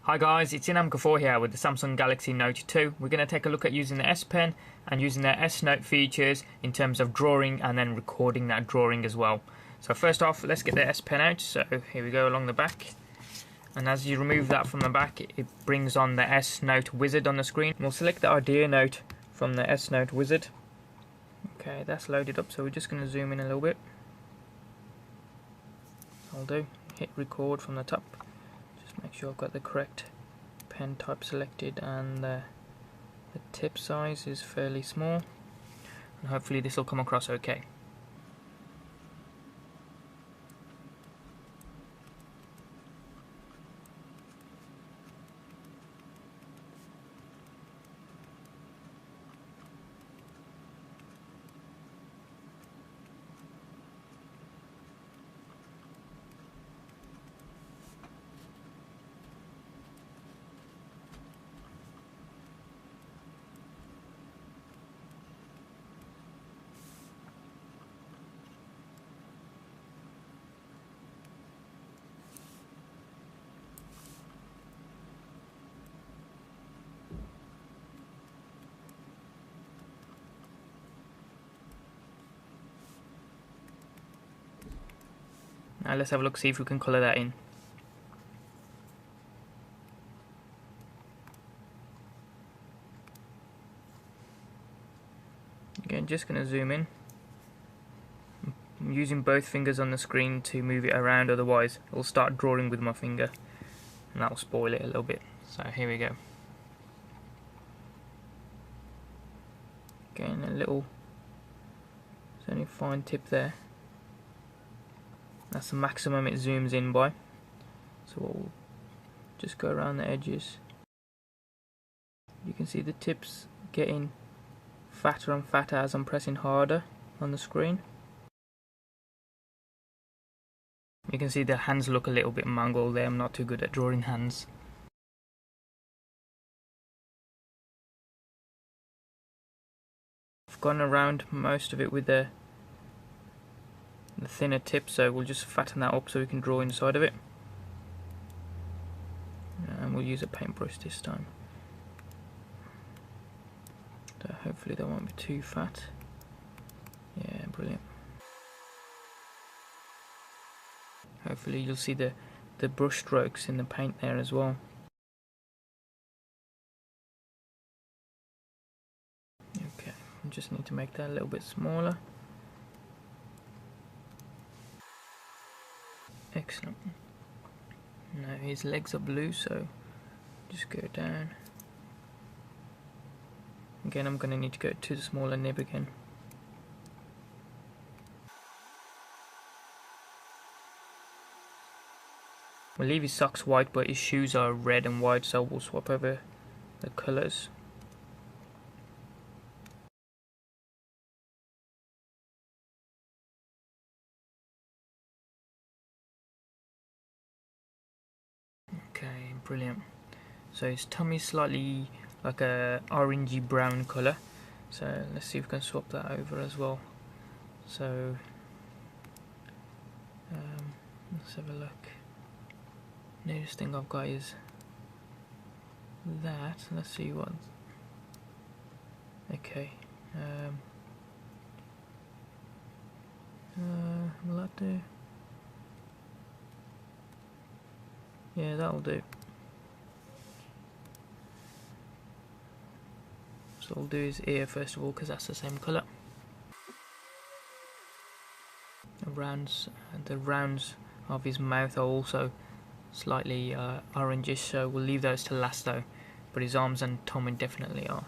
Hi guys, it's N7100 here with the Samsung Galaxy Note 2. We're going to take a look at using the S Pen and using the S Note features in terms of drawing and then recording that drawing as well. So first off, let's get the S Pen out. So here we go along the back. And as you remove that from the back, it brings on the S Note wizard on the screen. We'll select the Idea Note from the S Note wizard. Okay, that's loaded up, so we're just going to zoom in a little bit. I'll do. Hit record from the top. Make sure I've got the correct pen type selected and the tip size is fairly small, and hopefully this will come across okay. Now let's have a look, see if we can colour that in. Again, just going to zoom in. I'm using both fingers on the screen to move it around, otherwise I'll start drawing with my finger and that'll spoil it a little bit. So here we go. Again, a little, there's only a fine tip there. That's the maximum it zooms in by. So we'll just go around the edges. You can see the tips getting fatter and fatter as I'm pressing harder on the screen. You can see the hands look a little bit mangled there. I'm not too good at drawing hands. I've gone around most of it with the thinner tip, so we'll just fatten that up so we can draw inside of it, and we'll use a paintbrush this time, so hopefully that won't be too fat. Yeah, brilliant. Hopefully you'll see the brush strokes in the paint there as well. Okay, I just need to make that a little bit smaller. Excellent. Now his legs are blue, so just go down. Again, I'm going to need to go to the smaller nib again. We'll leave his socks white, but his shoes are red and white, so we'll swap over the colours. Okay, brilliant. So his tummy's slightly like a orangey brown colour, so let's see if we can swap that over as well. So let's have a look. Nearest thing I've got is that. Let's see what. Okay. Will that do? Yeah, that'll do. So I'll do his ear first of all, because that's the same colour. The rounds of his mouth are also slightly orangish, so we'll leave those to last though. But his arms and tummy definitely are.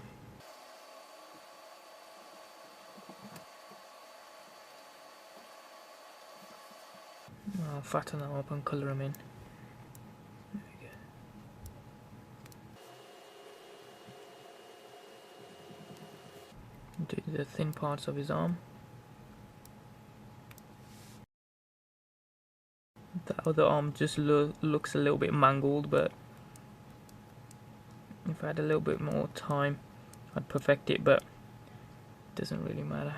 I'll fatten that up and colour him in. Do the thin parts of his arm. The other arm just looks a little bit mangled, but if I had a little bit more time I'd perfect it, but it doesn't really matter.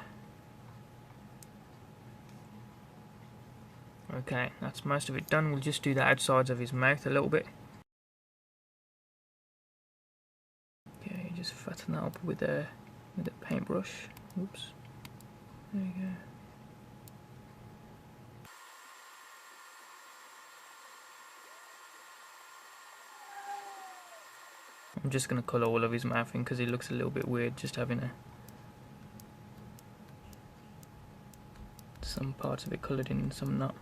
Okay, that's most of it done. We'll just do the outsides of his mouth a little bit. Just fatten that up with a paintbrush. Oops. There you go. I'm just going to colour all of his mouth in because it looks a little bit weird just having some parts of it coloured in and some not.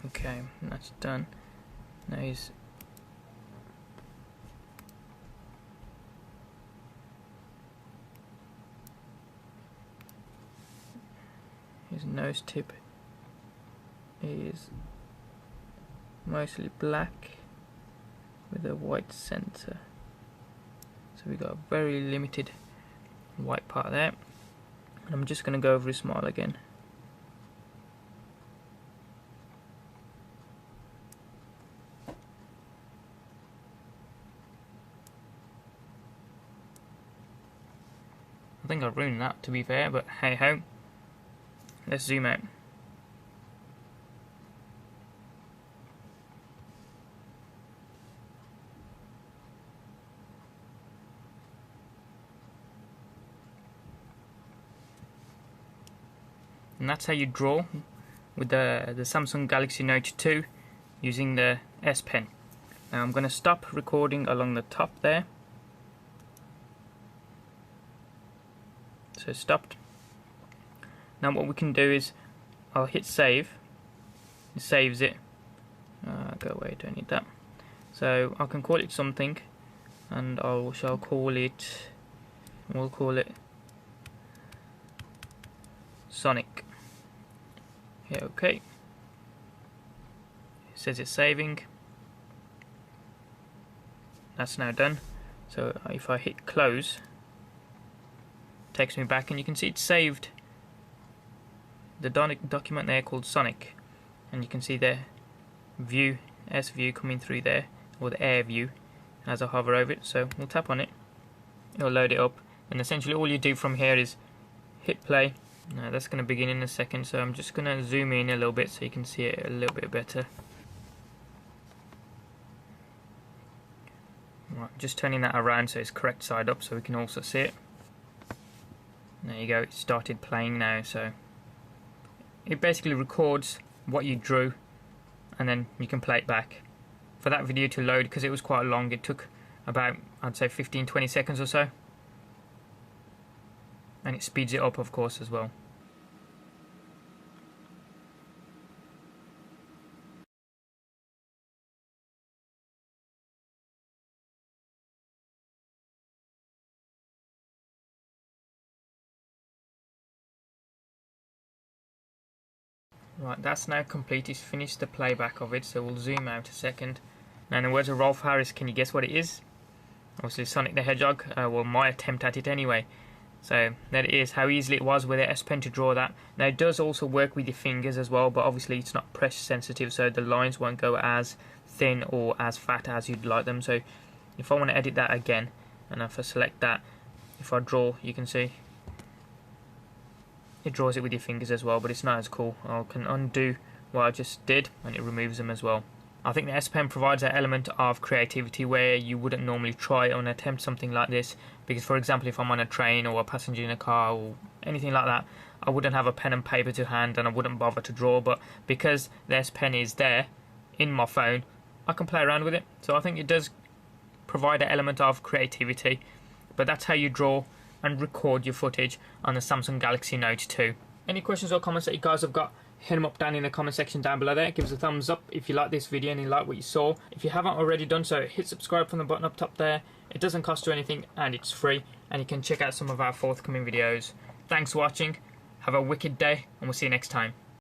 Okay, that's done. Now his nose tip is mostly black with a white centre, so we got a very limited white part there. And I'm just going to go over his smile again. I think I ruined that, to be fair, but hey ho. Let's zoom out. And that's how you draw with the Samsung Galaxy Note 2 using the S Pen. Now I'm going to stop recording along the top there. So stopped. Now what we can do is I'll hit save. It saves it. Go away, don't need that. So I can call it something, and we'll call it Sonic. Yeah, okay. It says it's saving. That's now done. So if I hit close, it takes me back, and you can see it's saved the document there called Sonic, and you can see the view, S view coming through there, or the air view as I hover over it. So we'll tap on it, it'll load it up, and essentially all you do from here is hit play. Now that's going to begin in a second, so I'm just going to zoom in a little bit so you can see it a little bit better. Right, just turning that around so it's correct side up so we can also see it. There you go, it started playing now. So it basically records what you drew and then you can play it back. For that video to load, because it was quite long, it took about, I'd say 15-20 seconds or so. And it speeds it up, of course, as well. Right, that's now complete. It's finished the playback of it, so we'll zoom out a second. Now, in the words of Rolf Harris, can you guess what it is? Obviously Sonic the Hedgehog, well, my attempt at it anyway. So there it is, how easily it was with the S Pen to draw that. Now it does also work with your fingers as well, but obviously it's not pressure sensitive, so the lines won't go as thin or as fat as you'd like them. So if I want to edit that again, and if I select that, if I draw, you can see it draws it with your fingers as well, but it's not as cool. I can undo what I just did and it removes them as well. I think the S Pen provides an element of creativity where you wouldn't normally try or attempt something like this, because for example if I'm on a train or a passenger in a car or anything like that, I wouldn't have a pen and paper to hand and I wouldn't bother to draw, but because the S Pen is there in my phone, I can play around with it. So I think it does provide an element of creativity, but that's how you draw and record your footage on the Samsung Galaxy Note 2. Any questions or comments that you guys have got, hit them up down in the comment section down below there. Give us a thumbs up if you like this video and you like what you saw. If you haven't already done so, hit subscribe from the button up top there. It doesn't cost you anything and it's free, and you can check out some of our forthcoming videos. Thanks for watching, have a wicked day, and we'll see you next time.